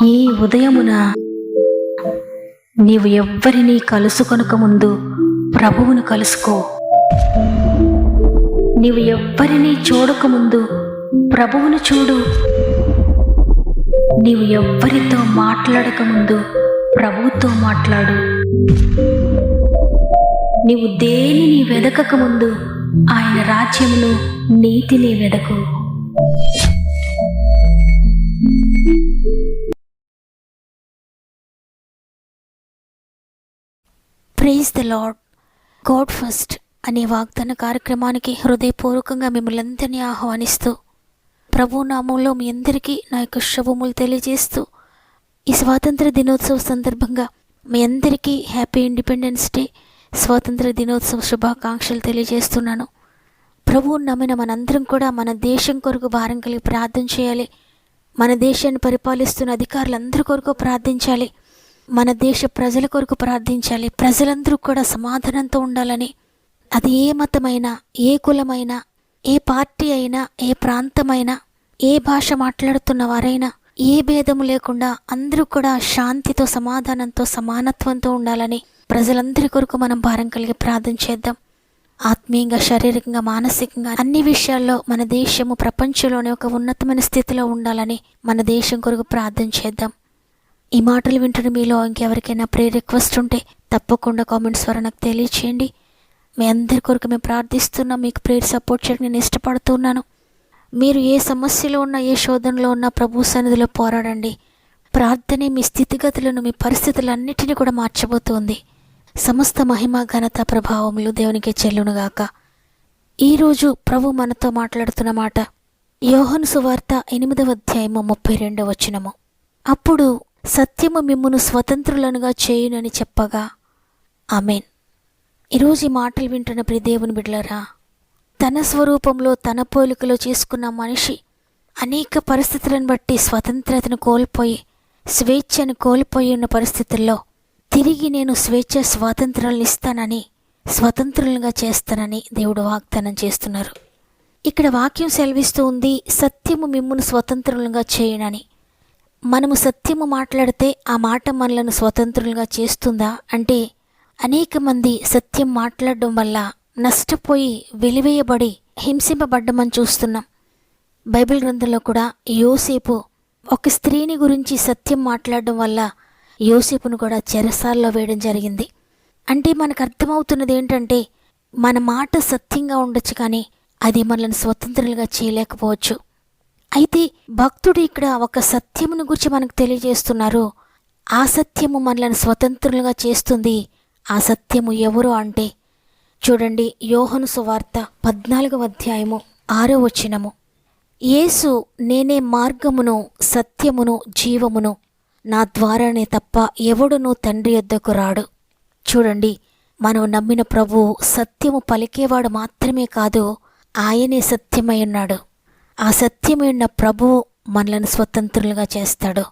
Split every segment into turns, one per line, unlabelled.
ఈ ఉదయమున నీవు ఎవ్వరినీ కలుసుకొనక ముందు ప్రభువును కలుసుకో. నీవు ఎవ్వరినీ చూడకముందు ప్రభువును చూడు. నీవు ఎవ్వరితో మాట్లాడకముందు ప్రభువుతో మాట్లాడు. నీవు దేనిని వెదకకముందు ఆయన రాజ్యమును నీతిని వెదకు.
Praise the Lord. God first అనే వాగ్దాన కార్యక్రమానికి హృదయపూర్వకంగా మిమ్మల్ని అందరినీ ఆహ్వానిస్తూ, ప్రభు నామంలో మీ అందరికీ నా యొక్క శుభములు తెలియజేస్తూ, ఈ స్వాతంత్ర దినోత్సవ సందర్భంగా మీ అందరికీ హ్యాపీ ఇండిపెండెన్స్ డే, స్వాతంత్ర దినోత్సవ శుభాకాంక్షలు తెలియజేస్తున్నాను. ప్రభువు నమ్మిన మనందరం కూడా మన దేశం కొరకు భారం కలిగి ప్రార్థన చేయాలి. మన దేశాన్ని పరిపాలిస్తున్న అధికారులందరి కొరకు ప్రార్థించాలి. మన దేశ ప్రజల కొరకు ప్రార్థించాలి. ప్రజలందరూ కూడా సమాధానంతో ఉండాలని, అది ఏ మతమైనా, ఏ కులమైనా, ఏ పార్టీ అయినా, ఏ ప్రాంతమైనా, ఏ భాష మాట్లాడుతున్న వారైనా, ఏ భేదము లేకుండా అందరూ కూడా శాంతితో, సమాధానంతో, సమానత్వంతో ఉండాలని ప్రజలందరి కొరకు మనం భారం కలిగి ప్రార్థన చేద్దాం. ఆత్మీయంగా, శారీరకంగా, మానసికంగా అన్ని విషయాల్లో మన దేశము ప్రపంచంలోనే ఒక ఉన్నతమైన స్థితిలో ఉండాలని మన దేశం కొరకు ప్రార్థన చేద్దాం. ఈ మాటలు వింటున్న మీలో ఇంకెవరికైనా ప్రేయర్ రిక్వెస్ట్ ఉంటే తప్పకుండా కామెంట్స్ ద్వారా నాకు తెలియచేయండి. మీ అందరి కొరకు మేము ప్రార్థిస్తున్నాం. మీకు ప్రేయర్ సపోర్ట్ చేయడానికి నేను ఇష్టపడుతున్నాను. మీరు ఏ సమస్యలో ఉన్నా, ఏ శోధనలో ఉన్నా ప్రభు సన్నిధిలో పోరాడండి. ప్రార్థనే మీ స్థితిగతులను, మీ పరిస్థితులన్నిటినీ కూడా మార్చబోతోంది. సమస్త మహిమ, ఘనత, ప్రభావములు దేవునికే చెల్లునుగాక. ఈరోజు ప్రభు మనతో మాట్లాడుతున్న మాట యోహాను సువార్త 8వ అధ్యాయము 32వ వచనము. అప్పుడు సత్యము మిమ్మును స్వతంత్రులనుగా చేయునని చెప్పగా. ఆమేన్. ఈరోజు ఈ మాటలు వింటున్న ప్రియ దేవుని బిడ్డలారా, తన స్వరూపంలో, తన పోలికలో చేసుకున్న మనిషి అనేక పరిస్థితులను బట్టి స్వతంత్రతను కోల్పోయి, స్వేచ్ఛను కోల్పోయి ఉన్న పరిస్థితుల్లో తిరిగి నేను స్వేచ్ఛ, స్వాతంత్రాలను ఇస్తానని, స్వతంత్రులుగా చేస్తానని దేవుడు వాగ్దానం చేస్తున్నారు. ఇక్కడ వాక్యం సెలవిస్తూ ఉంది, సత్యము మిమ్మును స్వతంత్రులుగా చేయునని. మనము సత్యము మాట్లాడితే ఆ మాట మనలను స్వతంత్రులుగా చేస్తుందా అంటే, అనేక మంది సత్యం మాట్లాడడం వల్ల నష్టపోయి, వెలివేయబడి, హింసింపబడ్డమని చూస్తున్నాం. బైబిల్ గ్రంథంలో కూడా యోసేపు ఒక స్త్రీని గురించి సత్యం మాట్లాడడం వల్ల యోసేపును కూడా చెరసాల్లో వేయడం జరిగింది. అంటే మనకు అర్థమవుతున్నది ఏంటంటే, మన మాట సత్యంగా ఉండొచ్చు కానీ అది మనల్ని స్వతంత్రులుగా చేయలేకపోవచ్చు. అయితే భక్తుడు ఇక్కడ ఒక సత్యమును గురించి మనకు తెలియజేస్తున్నారు. ఆ సత్యము మనల్ని స్వతంత్రులుగా చేస్తుంది. ఆ సత్యము ఎవరు అంటే, చూడండి, యోహాను సువార్త 14వ అధ్యాయము 6వ వచనము. యేసు, నేనే మార్గమును, సత్యమును, జీవమును, నా ద్వారానే తప్ప ఎవడునూ తండ్రి యొద్దకు రాడు. చూడండి, మనం నమ్మిన ప్రభువు సత్యము పలికేవాడు మాత్రమే కాదు, ఆయనే సత్యమై ఉన్నాడు. ఆ సత్యమైన ప్రభువు మనలను స్వతంత్రులుగా చేస్తాడు.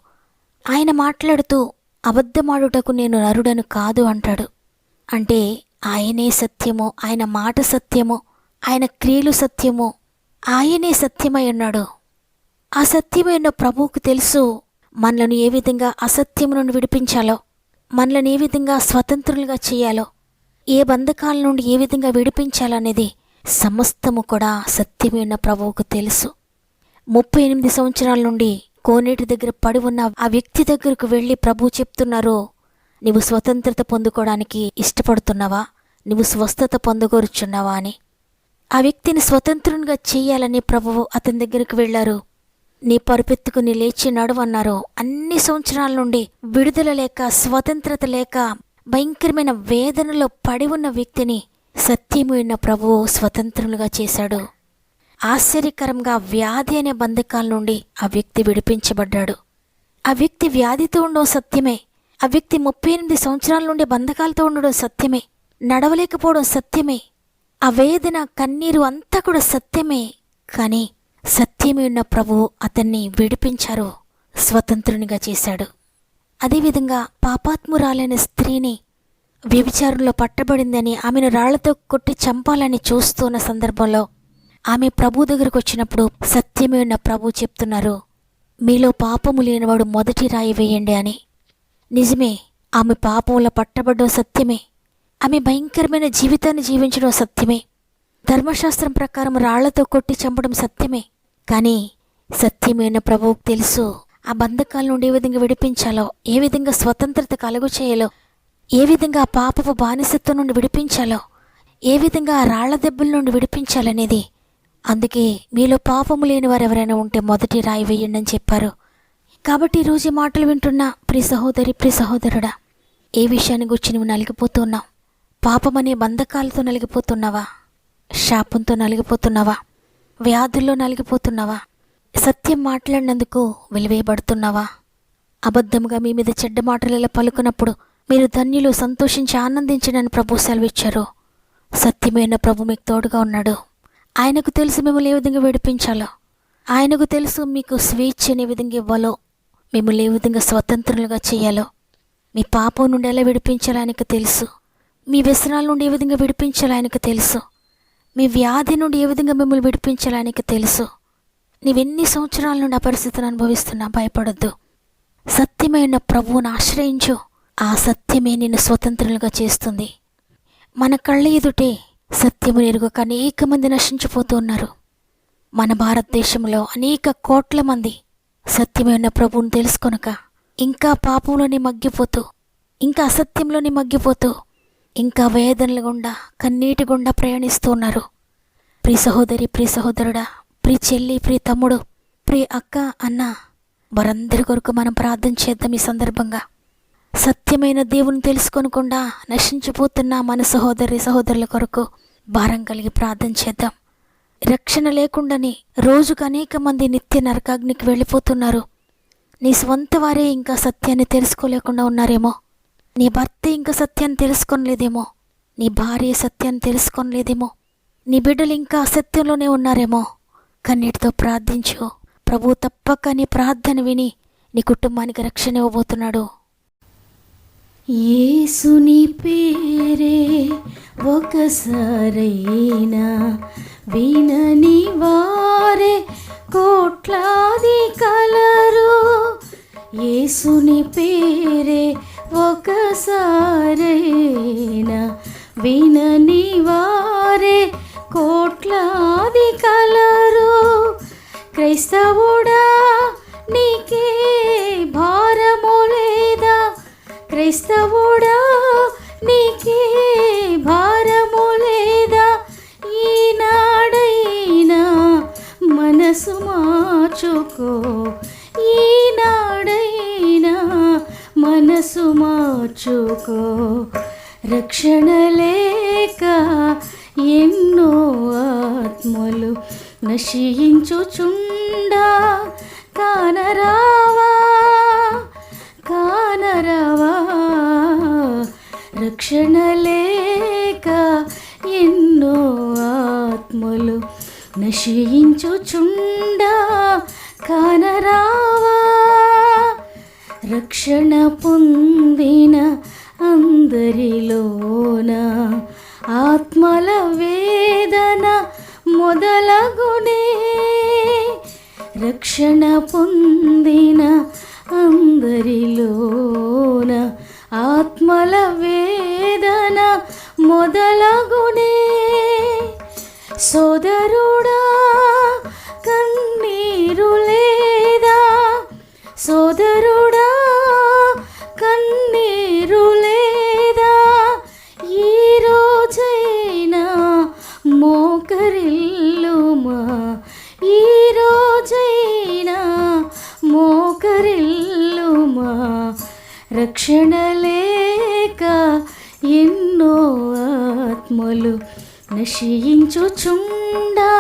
ఆయన మాట్లాడుతూ, అబద్ధమాడుటకు నేను నరుడను కాదు అంటాడు. అంటే ఆయనే సత్యము, ఆయన మాట సత్యము, ఆయన క్రియలు సత్యము, ఆయనే సత్యమై ఉన్నాడు. ఆ సత్యమైన ప్రభువుకు తెలుసు మనలను ఏ విధంగా అసత్యము నుండి విడిపించాలో, మనలను ఏ విధంగా స్వతంత్రులుగా చేయాలో, ఏ బంధకాల నుండి ఏ విధంగా విడిపించాలనేది సమస్తము కూడా సత్యమైన ప్రభువుకు తెలుసు. 38 సంవత్సరాల నుండి కోనేటి దగ్గర పడి ఉన్న ఆ వ్యక్తి దగ్గరకు వెళ్ళి ప్రభు చెప్తున్నారు, నీవు స్వతంత్రత పొందుకోవడానికి ఇష్టపడుతున్నావా, నువ్వు స్వస్థత పొందగోరుచున్నావా అని. ఆ వ్యక్తిని స్వతంత్రునిగా చేయాలని ప్రభువు అతని దగ్గరికి వెళ్లారు. నీ పరుపెత్తుకుని లేచి నడువన్నారు. అన్ని సంవత్సరాల నుండి విడుదల లేక, స్వతంత్రత లేక, భయంకరమైన వేదనలో పడి ఉన్న వ్యక్తిని సత్యమైన ప్రభువు స్వతంత్రులుగా చేశాడు. ఆశ్చర్యకరంగా వ్యాధి అనే బంధకాల నుండి ఆ వ్యక్తి విడిపించబడ్డాడు. ఆ వ్యక్తి వ్యాధితో ఉండడం సత్యమే. ఆ వ్యక్తి 38 సంవత్సరాల నుండి బంధకాలతో ఉండడం సత్యమే. నడవలేకపోవడం సత్యమే. ఆ వేదన, కన్నీరు అంతా కూడా సత్యమే. కానీ సత్యమే ఉన్న ప్రభువు అతన్ని విడిపించారు, స్వతంత్రునిగా చేశాడు. అదేవిధంగా పాపాత్మురాలైన స్త్రీని వ్యభిచారంలో పట్టబడిందని ఆమెను రాళ్లతో కొట్టి చంపాలని చూస్తున్న సందర్భంలో ఆమె ప్రభు దగ్గరకు వచ్చినప్పుడు సత్యమే ఉన్న ప్రభు చెప్తున్నారు, మీలో పాపము లేనివాడు మొదటి రాయి వేయండి అని. నిజమే, ఆమె పాపంలో పట్టబడ్డం సత్యమే. ఆమె భయంకరమైన జీవితాన్ని జీవించడం సత్యమే. ధర్మశాస్త్రం ప్రకారం రాళ్లతో కొట్టి చంపడం సత్యమే. కానీ సత్యమైన ప్రభువుకు తెలుసు ఆ బంధకాల నుండి ఏ విధంగా విడిపించాలో, ఏ విధంగా స్వతంత్రత కలుగు చేయాలో, ఏ విధంగా ఆ పాపపు బానిసత్వం నుండి విడిపించాలో, ఏ విధంగా ఆ రాళ్ల దెబ్బల నుండి విడిపించాలనేది. అందుకే మీలో పాపము లేని వారు ఎవరైనా ఉంటే మొదటి రాయి వేయండి అని చెప్పారు. కాబట్టి ఈరోజు ఈ మాటలు వింటున్న ప్రియ సహోదరి, ప్రియ సహోదరుడా, ఏ విషయాన్ని గురించి నువ్వు నలిగిపోతున్నావు? పాపమనే బంధకాలతో నలిగిపోతున్నావా? శాపంతో నలిగిపోతున్నావా? వ్యాధుల్లో నలిగిపోతున్నావా? సత్యం మాట్లాడినందుకు వెలివేయబడుతున్నావా? అబద్ధముగా మీ మీద చెడ్డ మాటలు ఇలా పలుకున్నప్పుడు మీరు ధన్యులు, సంతోషించి ఆనందించడని ప్రభు సెలవిచ్చారు. సత్యమైన ప్రభు మీకు తోడుగా ఉన్నాడు. ఆయనకు తెలుసు మిమ్మల్ని ఏ విధంగా విడిపించాలో. ఆయనకు తెలుసు మీకు స్వేచ్ఛ ఏ విధంగా ఇవ్వాలో, మిమ్మల్ని ఏ విధంగా స్వతంత్రులుగా చేయాలో. మీ పాపం నుండి ఎలా విడిపించాలో ఆయనకు తెలుసు. మీ వ్యసనాల నుండి ఏ విధంగా విడిపించాలో ఆయనకు తెలుసు. మీ వ్యాధి నుండి ఏ విధంగా మిమ్మల్ని విడిపించాలో ఆయనకు తెలుసు. నీవెన్ని సంవత్సరాల నుండి ఆ పరిస్థితిని అనుభవిస్తున్నా భయపడొద్దు. సత్యమైన ప్రభువును ఆశ్రయించు. ఆ సత్యమే నిన్ను స్వతంత్రులుగా చేస్తుంది. మన కళ్ళ ఎదుటే సత్యము ఎరుగక అనేక మంది నశించిపోతూ ఉన్నారు. మన భారతదేశంలో అనేక కోట్ల మంది సత్యమైన ప్రభువును తెలుసుకొనక ఇంకా పాపంలోనే మగ్గిపోతూ, ఇంకా అసత్యంలోనే మగ్గిపోతూ, ఇంకా వేదనల గుండా, కన్నీటి గుండా ప్రయాణిస్తూ ఉన్నారు. ప్రియ సహోదరి, ప్రియ సహోదరుడా, ప్రియ చెల్లి, ప్రియ తమ్ముడు, ప్రియ అక్క, అన్న, వారందరి కొరకు మనం ప్రార్థన చేద్దాం. ఈ సందర్భంగా సత్యమైన దేవుని తెలుసుకొనకుండా నశించిపోతున్న మన సహోదరి సహోదరుల కొరకు భారం కలిగి ప్రార్థన చేద్దాం. రక్షణ లేకుండానే రోజుకు అనేక మంది నిత్య నరకాగ్నికి వెళ్ళిపోతున్నారు. నీ స్వంత వారే ఇంకా సత్యాన్ని తెలుసుకోలేకుండా ఉన్నారేమో. నీ భర్త ఇంకా సత్యాన్ని తెలుసుకోలేదేమో. నీ భార్య సత్యాన్ని తెలుసుకోలేదేమో. నీ బిడ్డలు ఇంకా అసత్యంలోనే ఉన్నారేమో. కన్నీటితో ప్రార్థించు. ప్రభువు తప్పక నీ ప్రార్థన విని నీ కుటుంబానికి రక్షణ ఇవ్వబోతున్నాడు.
యేసుని పేరే ఒకసారైనా వినని వారే కోట్లాది కలరు. యేసుని పేరే ఒకసారైనా వినని వారే కోట్లాది కలరు. క్రైస్తవుడా, నీకే భారము లేదా? క్రైస్తవుడా, నీకే భారము లేదా? ఈనాడైనా మనసు మార్చుకో. ఈనాడైనా మనసు మార్చుకో. రక్షణ లేక ఎన్నో ఆత్మలు నశించుచుండా కానరావా, కానరావా. రక్షణ లేక ఎన్నో ఆత్మలు నశించుచుండా కానరావా. రక్షణ పొందిన అందరిలోన ఆత్మల వేదన మొదలగునే. రక్షణ పొందిన అందరిలోన ఆత్మల వేదన మొదలగునే. సోదరుడా, కన్నీరు లేదా? సోదరుడా, కన్నీరు లేదా? ఈ రోజైనా మోకరిల్లుమా. ఈ రోజైనా మోకరిల్లుమా. రక్షణ లేక ఎన్నో ఆత్మలు నశించుచుండా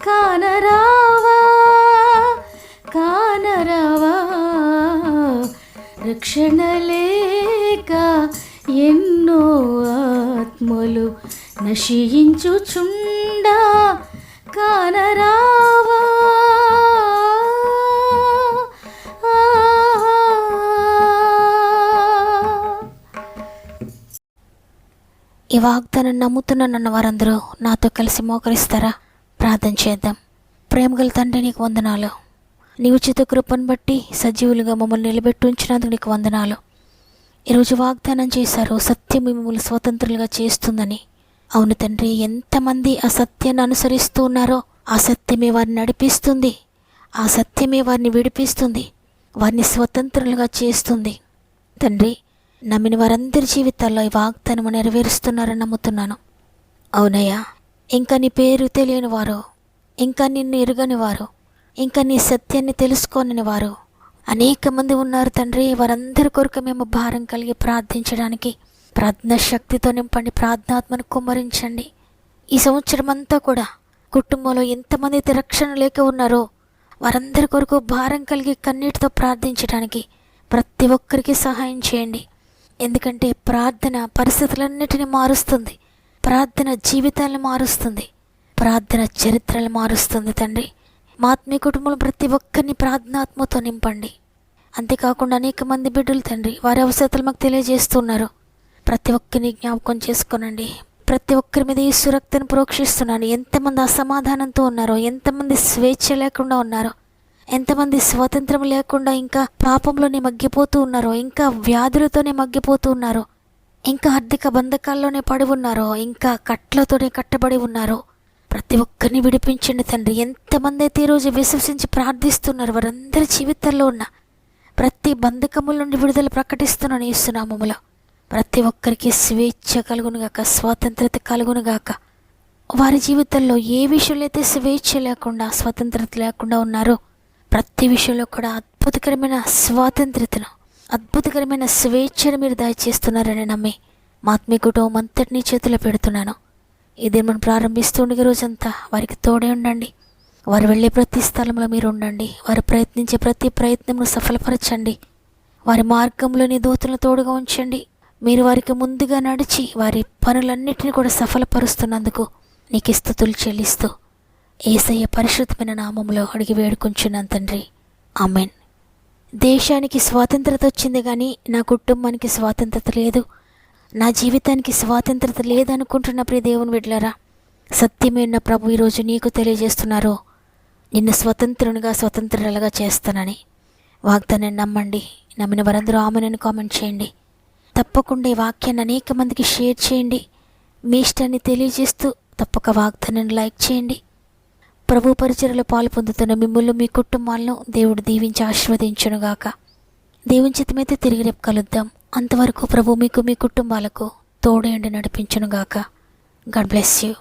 కానరావా, కానరావా. రక్షణ లేక ఎన్నో ఆత్మలు నశించుచుండా కానరావా.
ఈ వాగ్దానం నమ్ముతున్నానన్న వారందరూ నాతో కలిసి మోకరిస్తారా? ప్రార్థన చేద్దాం. ప్రేమగల తండ్రి, నీకు వందనాలు. నీ ఉచిత కృపను బట్టి సజీవులుగా మమ్మల్ని నిలబెట్టి ఉంచినందుకు నీకు వందనాలు. ఈరోజు వాగ్దానం చేశారు, సత్యం మిమ్మల్ని స్వతంత్రులుగా చేస్తుందని. అవును తండ్రి, ఎంతమంది ఆ సత్యాన్ని అనుసరిస్తూ ఉన్నారో ఆ సత్యమే వారిని నడిపిస్తుంది, ఆ సత్యమే వారిని విడిపిస్తుంది, వారిని స్వతంత్రులుగా చేస్తుంది. తండ్రి, నమ్మిన వారందరి జీవితాల్లో ఈ వాగ్దానము నెరవేరుస్తున్నారని నమ్ముతున్నాను. అవునయ్యా, ఇంకా నీ పేరు తెలియని వారు, ఇంకా నిన్ను ఎరుగని వారు, ఇంకా నీ సత్యాన్ని తెలుసుకోని వారు అనేక మంది ఉన్నారు తండ్రి. వారందరి కొరకు మేము భారం కలిగి ప్రార్థించడానికి ప్రార్థన శక్తితో నింపండి, ప్రార్థనాత్మను కుమ్మరించండి. ఈ సంవత్సరం అంతా కూడా కుటుంబంలో ఎంతమంది రక్షణ లేక ఉన్నారో వారందరి కొరకు భారం కలిగి కన్నీటితో ప్రార్థించడానికి ప్రతి ఒక్కరికి సహాయం చేయండి. ఎందుకంటే ప్రార్థన పరిస్థితులన్నిటిని మారుస్తుంది, ప్రార్థన జీవితాలను మారుస్తుంది, ప్రార్థన చరిత్రలు మారుస్తుంది. తండ్రి, మా ఆత్మీయ కుటుంబంలో ప్రతి ఒక్కరిని ప్రార్థనాత్మతో నింపండి. అంతేకాకుండా అనేక మంది బిడ్డలు తండ్రి వారి అవసరతలు మాకు తెలియజేస్తున్నారు. ప్రతి ఒక్కరిని జ్ఞాపకం చేసుకోనండి. ప్రతి ఒక్కరి మీద ఈ సురక్తను ప్రోక్షిస్తున్నాను. ఎంతమంది అసమాధానంతో ఉన్నారో, ఎంతమంది స్వేచ్ఛ లేకుండా ఉన్నారో, ఎంతమంది స్వాతంత్రం లేకుండా ఇంకా పాపంలోనే మగ్గిపోతూ ఉన్నారో, ఇంకా వ్యాధులతోనే మగ్గిపోతూ ఉన్నారో, ఇంకా ఆర్థిక బంధకాల్లోనే పడి ఉన్నారో, ఇంకా కట్లతోనే కట్టబడి ఉన్నారో ప్రతి ఒక్కరిని విడిపించండి తండ్రి. ఎంతమంది అయితే ఈరోజు విశ్వసించి ప్రార్థిస్తున్నారు వారందరి జీవితాల్లో ఉన్న ప్రతి బంధకముల నుండి విడుదల ప్రకటిస్తున్నాను యేసునామములో. ప్రతి ఒక్కరికి స్వేచ్ఛ కలుగునుగాక, స్వాతంత్రత కలుగునుగాక. వారి జీవితంలో ఏ విషయంలో అయితే స్వేచ్ఛ లేకుండా స్వతంత్రత లేకుండా ఉన్నారో ప్రతి విషయంలో కూడా అద్భుతకరమైన స్వాతంత్రతను, అద్భుతకరమైన స్వేచ్ఛను మీరు దయచేస్తున్నారని నమ్మి మా ఆత్మీయ కుటుంబం అంతటినీ చేతిలో పెడుతున్నాను. ఇదే మనం ప్రారంభిస్తుండగా రోజంతా వారికి తోడే ఉండండి. వారు వెళ్ళే ప్రతి స్థలంలో మీరు ఉండండి. వారు ప్రయత్నించే ప్రతి ప్రయత్నంను సఫలపరచండి. వారి మార్గంలోని దూతలను తోడుగా ఉంచండి. మీరు వారికి ముందుగా నడిచి వారి పనులన్నిటిని కూడా సఫలపరుస్తున్నందుకు నీకు స్తుతులు చెల్లిస్తూ యేసయ్య పరిశుద్ధమైన నామంలో అడిగి వేడుకుంటున్నాను తండ్రి, ఆమెన్. దేశానికి స్వాతంత్రత వచ్చింది కానీ నా కుటుంబానికి స్వాతంత్రత లేదు, నా జీవితానికి స్వాతంత్రత లేదనుకుంటున్న ప్రియ దేవుని బిడ్డలారా, సత్యమైన ప్రభు ఈరోజు నీకు తెలియజేస్తున్నారు, నిన్ను స్వతంత్రునిగా స్వతంత్రులుగా చేస్తానని. వాగ్దానాన్ని నమ్మండి. నమ్మిన వారందరూ ఆమెనని కామెంట్ చేయండి. తప్పకుండా ఈ వాక్యాన్ని అనేక మందికి షేర్ చేయండి. మీ ఇష్టాన్ని తెలియజేస్తూ తప్పక వాగ్దానాన్ని లైక్ చేయండి. ప్రభు పరిచర్యలో పాలు పొందుతున్న మిమ్మల్ని, మీ కుటుంబాలను దేవుడు దీవించి ఆశీర్వదించునుగాక. దేవుని చిత్తమైతే తిరిగి రేపు కలుద్దాం. అంతవరకు ప్రభు మీకు, మీ కుటుంబాలకు తోడేండి నడిపించునుగాక. God bless you.